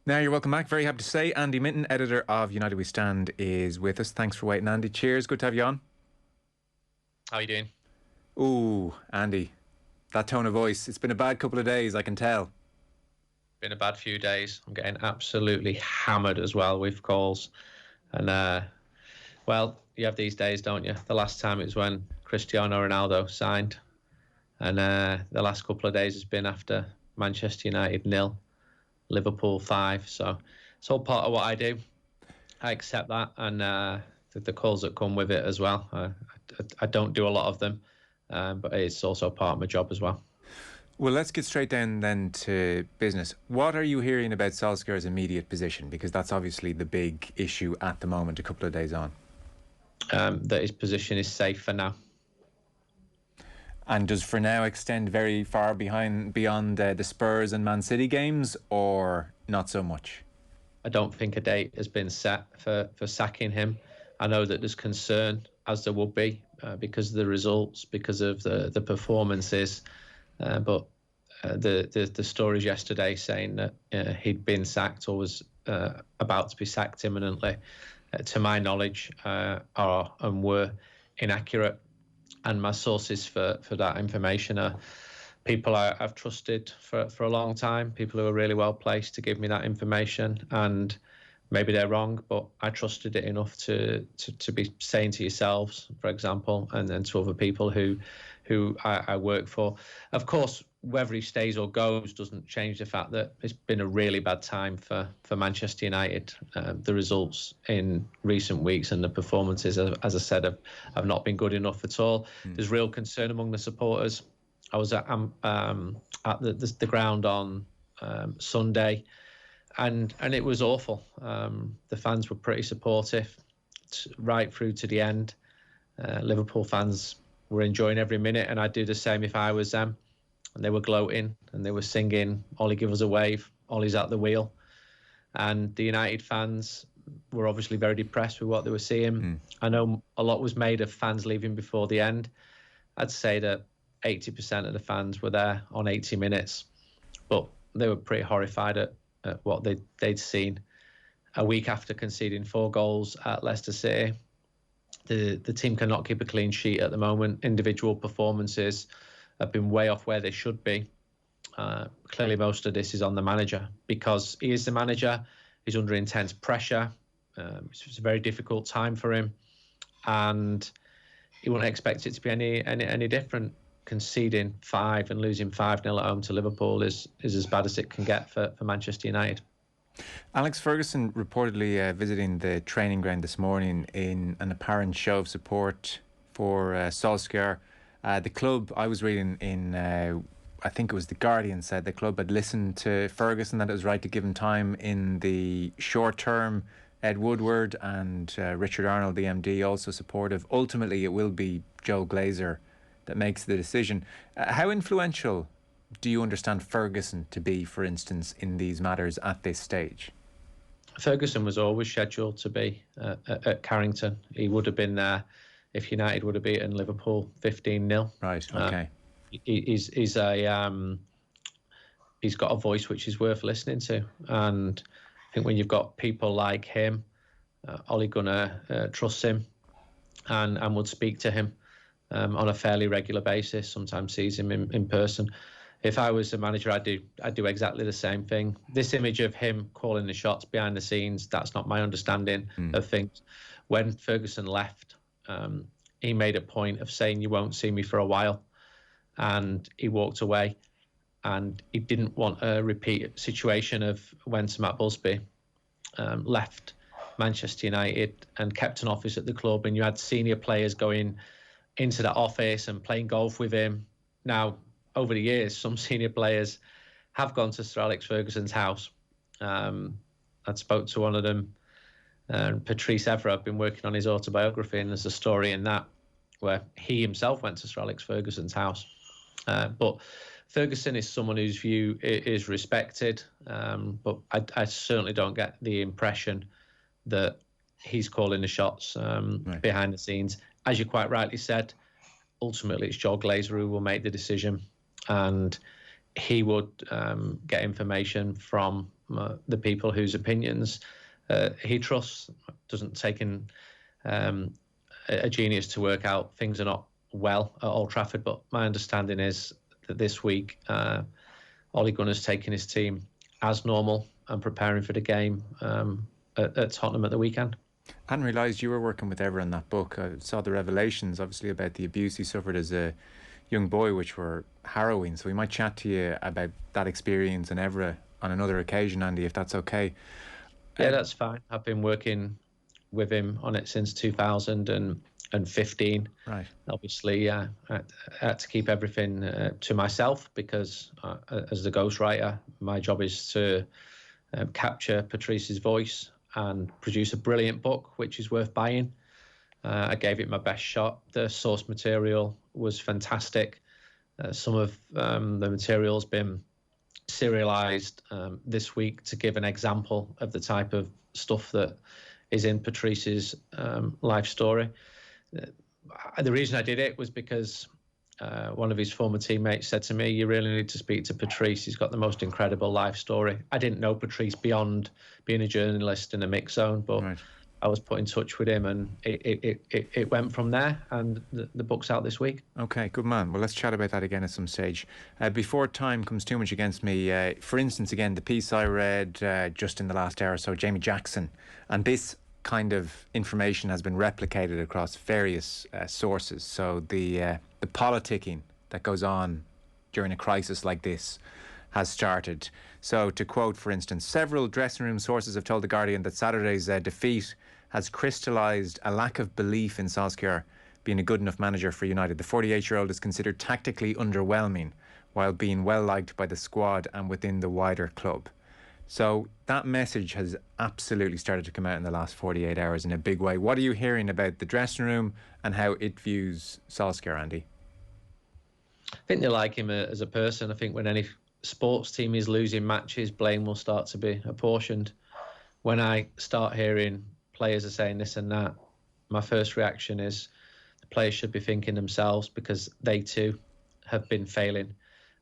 Now you're welcome back. Very happy to say Andy Mitten, editor of United We Stand, is with us. Thanks for waiting, Andy. Cheers. Good to have you on. How are you doing? Ooh, Andy, that tone of voice. It's been a bad couple of days, I can tell. Been a bad few days. I'm getting absolutely hammered as well with calls. And, well, you have these days, don't you? The last time it was when Cristiano Ronaldo signed. And the last couple of days has been after Manchester United 0, Liverpool 5. So it's all part of what I do. I accept that. And the calls that come with it as well. I don't do a lot of them, but it's also part of my job as well. Well, let's get straight down then to business. What are you hearing about Solskjaer's immediate position? Because that's obviously the big issue at the moment, a couple of days on. That his position is safe for now. And does for now extend very far beyond the Spurs and Man City games, or not so much? I don't think a date has been set for sacking him. I know that there's concern, as there would be, because of the results, because of the performances. But the stories yesterday saying that he'd been sacked or was about to be sacked imminently, to my knowledge, are and were inaccurate. And my sources for that information are people I've trusted for a long time, people who are really well placed to give me that information. And maybe they're wrong, but I trusted it enough to be saying to yourselves, for example, and then to other people who I work for. Of course, whether he stays or goes doesn't change the fact that it's been a really bad time for Manchester United. The results in recent weeks and the performances, as I said, have not been good enough at all. There's real concern among the supporters. I was at the ground on Sunday, and it was awful. The fans were pretty supportive right through to the end. Liverpool fans were enjoying every minute, and I'd do the same if I was them. And they were gloating and they were singing, "Ollie, give us a wave. Ollie's at the wheel." And the United fans were obviously very depressed with what they were seeing. I know a lot was made of fans leaving before the end. I'd say that 80% of the fans were there on 80 minutes, but they were pretty horrified at what they'd seen a week after conceding 4 goals at Leicester City. The team cannot keep a clean sheet at the moment. Individual performances have been way off where they should be. Clearly, most of this is on the manager because he is the manager. He's under intense pressure. It's a very difficult time for him, and he wouldn't expect it to be any different. Conceding 5 and losing 5-0 at home to Liverpool is as bad as it can get for Manchester United. Alex Ferguson reportedly visiting the training ground this morning in an apparent show of support for Solskjaer. The club, I was reading in, I think it was The Guardian, said the club had listened to Ferguson, that it was right to give him time in the short term. Ed Woodward and Richard Arnold, the MD, also supportive. Ultimately, it will be Joe Glazer that makes the decision. How influential do you understand Ferguson to be, for instance, in these matters at this stage? Ferguson was always scheduled to be at Carrington. He would have been there if United would have beaten Liverpool 15-0. Right, okay. He's got a voice which is worth listening to. And I think when you've got people like him, Ole Gunnar trusts him and would speak to him on a fairly regular basis, sometimes sees him in person. If I was the manager, I'd do exactly the same thing. This image of him calling the shots behind the scenes, that's not my understanding of things. When Ferguson left, he made a point of saying, "You won't see me for a while," and he walked away. And he didn't want a repeat situation of when Sir Matt Busby left Manchester United and kept an office at the club, and you had senior players going into that office and playing golf with him. Now, over the years, some senior players have gone to Sir Alex Ferguson's house. I spoke to one of them, Patrice Evra. I've been working on his autobiography, and there's a story in that where he himself went to Sir Alex Ferguson's house. But Ferguson is someone whose view is respected, but I certainly don't get the impression that he's calling the shots behind the scenes. As you quite rightly said, ultimately it's Joe Glazer who will make the decision, and he would get information from the people whose opinions he trusts. Doesn't take in a genius to work out things are not well at Old Trafford, but my understanding is that this week Ole Gunnar's taking his team as normal and preparing for the game at Tottenham at the weekend. I hadn't realised you were working with Evra in that book. I saw the revelations, obviously, about the abuse he suffered as a young boy, which were harrowing. So we might chat to you about that experience and Evra on another occasion, Andy, if that's okay. Yeah, that's fine. I've been working with him on it since 2015. Right. Obviously, I had to keep everything to myself because as the ghostwriter, my job is to capture Patrice's voice and produce a brilliant book, which is worth buying. I gave it my best shot. The source material was fantastic. Some of the material's been serialized this week to give an example of the type of stuff that is in Patrice's life story. The reason I did it was because one of his former teammates said to me, "You really need to speak to Patrice. He's got the most incredible life story." I didn't know Patrice beyond being a journalist in a mix zone, but right. I was put in touch with him, and it went from there, and the book's out this week. Okay, good man. Well, let's chat about that again at some stage. Before time comes too much against me, for instance, again, the piece I read just in the last hour or so, Jamie Jackson, and this kind of information has been replicated across various sources. So the politicking that goes on during a crisis like this has started. So to quote, for instance, several dressing room sources have told The Guardian that Saturday's defeat has crystallised a lack of belief in Solskjaer being a good enough manager for United. The 48-year-old is considered tactically underwhelming while being well liked by the squad and within the wider club. So that message has absolutely started to come out in the last 48 hours in a big way. What are you hearing about the dressing room and how it views Solskjaer, Andy? I think they like him as a person. I think when any sports team is losing matches, blame will start to be apportioned. When I start hearing players are saying this and that, my first reaction is the players should be thinking themselves because they too have been failing.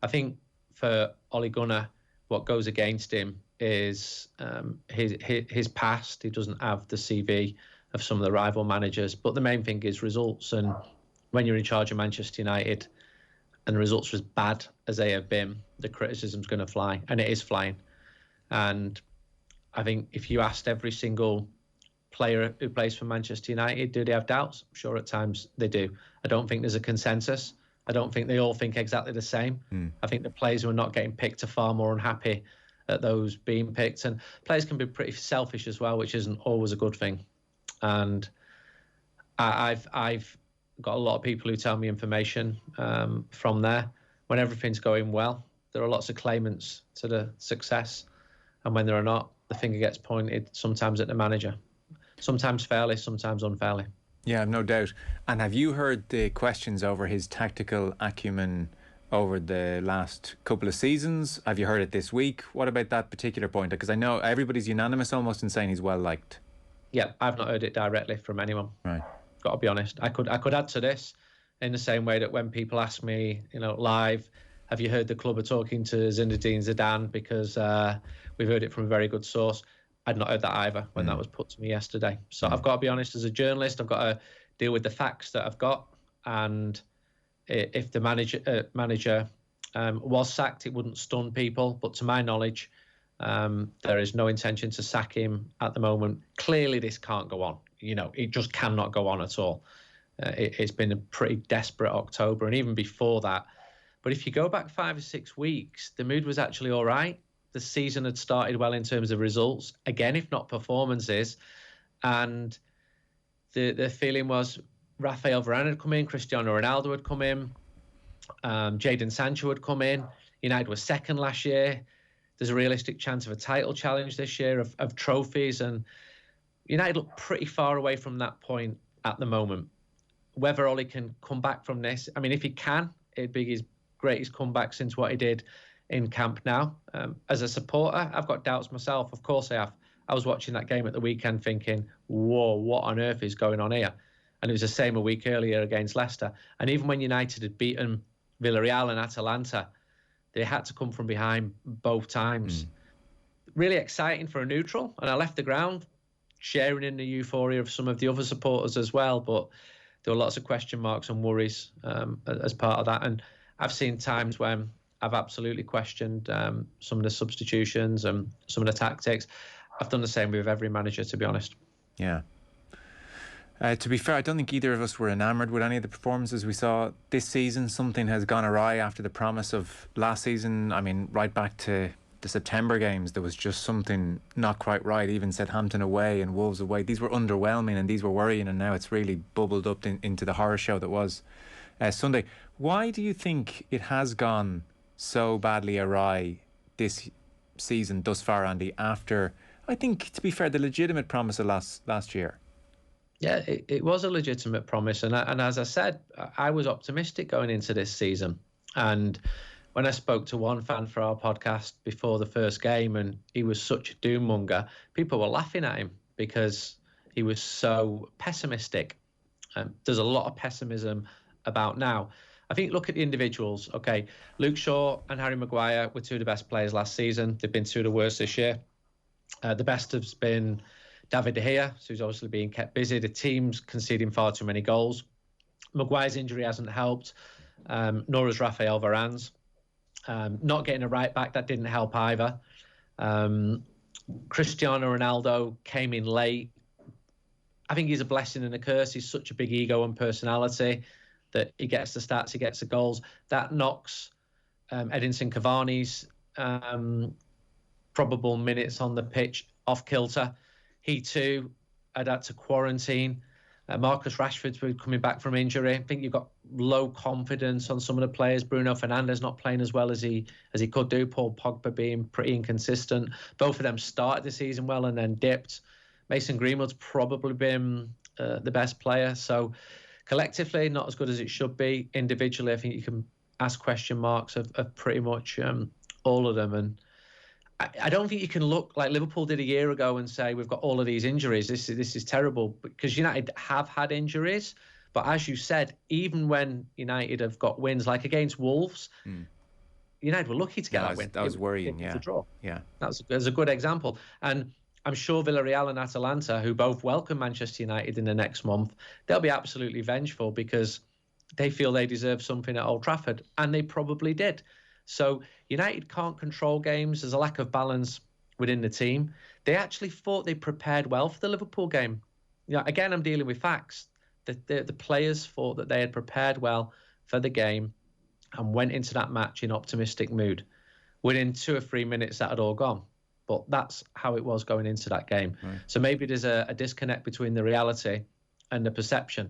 I think for Ole Gunnar, what goes against him is his past. He doesn't have the CV of some of the rival managers, but the main thing is results. And when you're in charge of Manchester United and the results are as bad as they have been, the criticism's going to fly, and it is flying. And I think if you asked every single player who plays for Manchester United, do they have doubts? I'm sure at times they do. I don't think there's a consensus. I don't think they all think exactly the same. I think the players who are not getting picked are far more unhappy at those being picked. And players can be pretty selfish as well, which isn't always a good thing. And I've got a lot of people who tell me information from there. When everything's going well, there are lots of claimants to the success. And when there are not, the finger gets pointed sometimes at the manager. Sometimes fairly, sometimes unfairly. Yeah, I've no doubt. And have you heard the questions over his tactical acumen over the last couple of seasons? Have you heard it this week? What about that particular point? Because I know everybody's unanimous almost in saying he's well liked. Yeah, I've not heard it directly from anyone. Right. Got to be honest. I could add to this in the same way that when people ask me, live, have you heard the club are talking to Zinedine Zidane because we've heard it from a very good source. I'd not heard that either when that was put to me yesterday. So I've got to be honest, as a journalist, I've got to deal with the facts that I've got. And if the manager was sacked, it wouldn't stun people. But to my knowledge, there is no intention to sack him at the moment. Clearly, this can't go on. It just cannot go on at all. It's been a pretty desperate October, and even before that. But if you go back 5 or 6 weeks, the mood was actually all right. The season had started well in terms of results, again, if not performances. And the feeling was Rafael Varane had come in, Cristiano Ronaldo had come in, Jadon Sancho had come in. United was second last year. There's a realistic chance of a title challenge this year, of trophies. And United look pretty far away from that point at the moment. Whether Ole can come back from this, I mean, if he can, it'd be his greatest comeback since what he did in Camp Nou. As a supporter, I've got doubts myself. Of course I have. I was watching that game at the weekend thinking, whoa, what on earth is going on here? And it was the same a week earlier against Leicester. And even when United had beaten Villarreal and Atalanta, They had to come from behind both times. Really exciting for a neutral, and I left the ground sharing in the euphoria of some of the other supporters as well, but there were lots of question marks and worries as part of that. And I've seen times when I've absolutely questioned some of the substitutions and some of the tactics. I've done the same with every manager, to be honest. Yeah. To be fair, I don't think either of us were enamoured with any of the performances we saw this season. Something has gone awry after the promise of last season. I mean, right back to the September games, there was just something not quite right. Even Southampton away and Wolves away, these were underwhelming and these were worrying, and now it's really bubbled up into the horror show that was Sunday. Why do you think it has gone so badly awry this season thus far, Andy, after, I think, to be fair, the legitimate promise of last year? Yeah, it was a legitimate promise. And as I said, I was optimistic going into this season. And when I spoke to one fan for our podcast before the first game, and he was such a doom monger, people were laughing at him because he was so pessimistic. There's a lot of pessimism about now. I think, look at the individuals. Okay, Luke Shaw and Harry Maguire were two of the best players last season. They've been two of the worst this year. The best has been David De Gea, who's obviously being kept busy. The team's conceding far too many goals. Maguire's injury hasn't helped, nor has Rafael Varane's. Not getting a right back, that didn't help either. Cristiano Ronaldo came in late. I think he's a blessing and a curse. He's such a big ego and personality that he gets the stats, he gets the goals. That knocks Edinson Cavani's probable minutes on the pitch off kilter. He too had to quarantine. Marcus Rashford's been coming back from injury. I think you've got low confidence on some of the players. Bruno Fernandes not playing as well as he could do. Paul Pogba being pretty inconsistent. Both of them started the season well and then dipped. Mason Greenwood's probably been the best player. So collectively, not as good as it should be. Individually, I think you can ask question marks of pretty much all of them. And I don't think you can look like Liverpool did a year ago and say, we've got all of these injuries. This is terrible, because United have had injuries. But as you said, even when United have got wins, like against Wolves, United were lucky to get that win. That was worrying, yeah. The draw. Yeah. That's a good example. And I'm sure Villarreal and Atalanta, who both welcome Manchester United in the next month, they'll be absolutely vengeful because they feel they deserve something at Old Trafford. And they probably did. So United can't control games. There's a lack of balance within the team. They actually thought they prepared well for the Liverpool game. Again, I'm dealing with facts. The players thought that they had prepared well for the game and went into that match in optimistic mood. Within 2 or 3 minutes, that had all gone. But that's how it was going into that game. Right. So maybe there's a disconnect between the reality and the perception.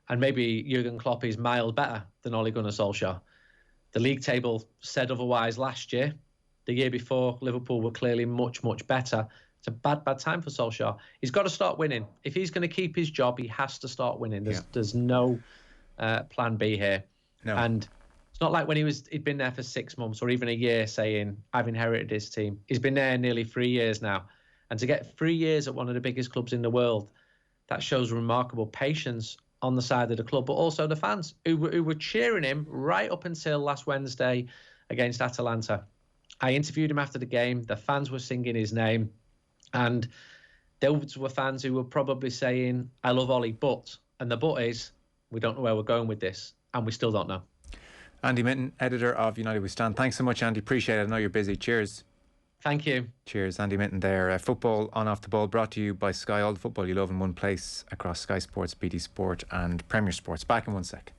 And maybe Jurgen Klopp is miles better than Ole Gunnar Solskjaer. The league table said otherwise last year. The year before, Liverpool were clearly much, much better. It's a bad time for Solskjaer. He's got to start winning. If he's going to keep his job, he has to start winning. There's no plan B here. No. And it's not like when he'd been there for 6 months or even a year saying, I've inherited this team. He's been there nearly 3 years now. And to get 3 years at one of the biggest clubs in the world, that shows remarkable patience on the side of the club, but also the fans who were cheering him right up until last Wednesday against Atalanta. I interviewed him after the game. The fans were singing his name. And those were fans who were probably saying, I love Ollie, but, and the but is, we don't know where we're going with this. And we still don't know. Andy Mitten, editor of United We Stand. Thanks so much, Andy. Appreciate it. I know you're busy. Cheers. Thank you. Cheers. Andy Mitten there. Football on off the ball brought to you by Sky. All the football you love in one place across Sky Sports, BT Sport and Premier Sports. Back in 1 sec.